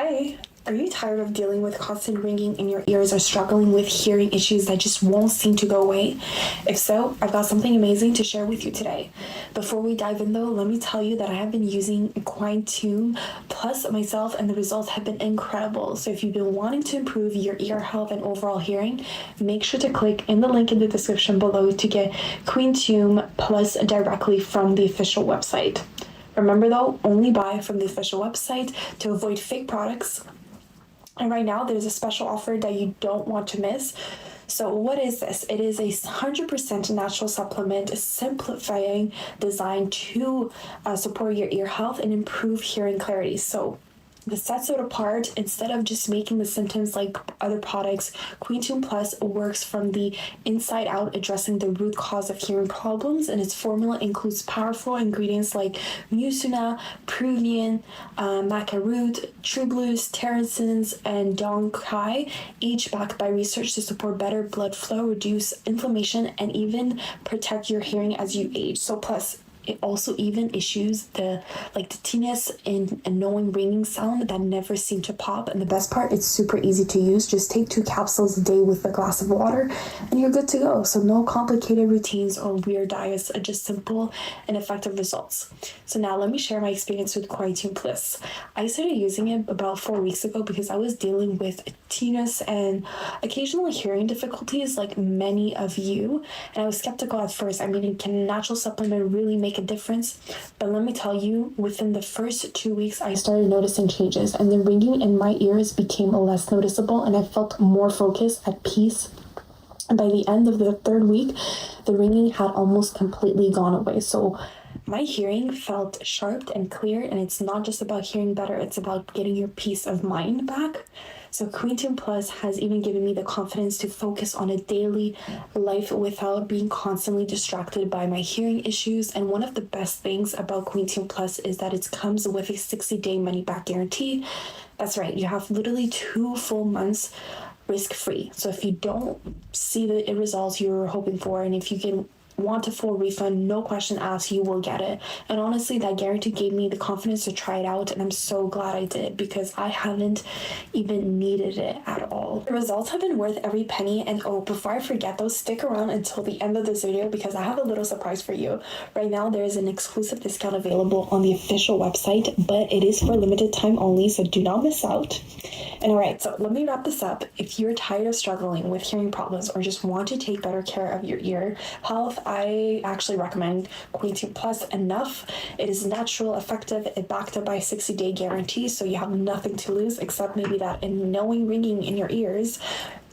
Hi, are you tired of dealing with constant ringing in your ears or struggling with hearing issues that just won't seem to go away? If so, I've got something amazing to share with you today. Before we dive in though, let me tell you that I have been using Quietum Plus myself and the results have been incredible. So if you've been wanting to improve your ear health and overall hearing, make sure to click in the link in the description below to get Quietum Plus directly from the official website. Remember though, only buy from the official website to avoid fake products. And right now there's a special offer that you don't want to miss. So what is this? It is a 100% natural supplement, simplifying designed to support your ear health and improve hearing clarity. So this sets it apart. Instead of just making the symptoms like other products, Quietum Plus works from the inside out, addressing the root cause of hearing problems, and its formula includes powerful ingredients like mucuna, pruvian, maca root, true blues, terracins, and dong kai, each backed by research to support better blood flow, reduce inflammation, and even protect your hearing as you age. So plus, it also even issues the tinnitus and annoying ringing sound that never seem to pop. And the best part, it's super easy to use. Just take 2 capsules a day with a glass of water and you're good to go. So no complicated routines or weird diets, just simple and effective results. So now let me share my experience with Quietum Plus. I started using it about 4 weeks ago because I was dealing with tinnitus and occasional hearing difficulties like many of you. And I was skeptical at first. I mean, can a natural supplement really make a difference? But let me tell you, within the first 2 weeks I started noticing changes, and the ringing in my ears became less noticeable and I felt more focused, at peace. And by the end of the 3rd week, the ringing had almost completely gone away. So my hearing felt sharp and clear, and it's not just about hearing better, it's about getting your peace of mind back. So Quietum Plus has even given me the confidence to focus on a daily life without being constantly distracted by my hearing issues. And one of the best things about Quietum Plus is that it comes with a 60-day money-back guarantee. That's right, you have literally 2 full months risk-free. So if you don't see the results you were hoping for, and if you want a full refund, no question asked, you will get it. And honestly, that guarantee gave me the confidence to try it out, and I'm so glad I did because I haven't even needed it at all. The results have been worth every penny, and before I forget though, stick around until the end of this video because I have a little surprise for you. Right now there is an exclusive discount available on the official website, but it is for limited time only, so do not miss out. And alright, so let me wrap this up. If you're tired of struggling with hearing problems or just want to take better care of your ear health, I actually recommend Quietum Plus enough. It is natural, effective, and backed up by a 60-day guarantee, so you have nothing to lose except maybe that annoying ringing in your ears.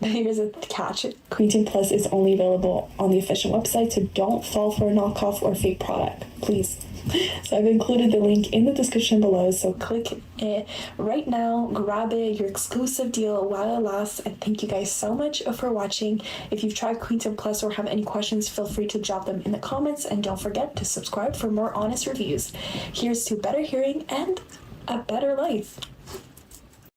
Here's a catch. Quietum Plus is only available on the official website, so don't fall for a knockoff or fake product, please. So I've included the link in the description below, so click it right now, grab it, your exclusive deal while it lasts. And thank you guys so much for watching. If you've tried Quietum Plus or have any questions, feel free to drop them in the comments, and don't forget to subscribe for more honest reviews. Here's to better hearing and a better life.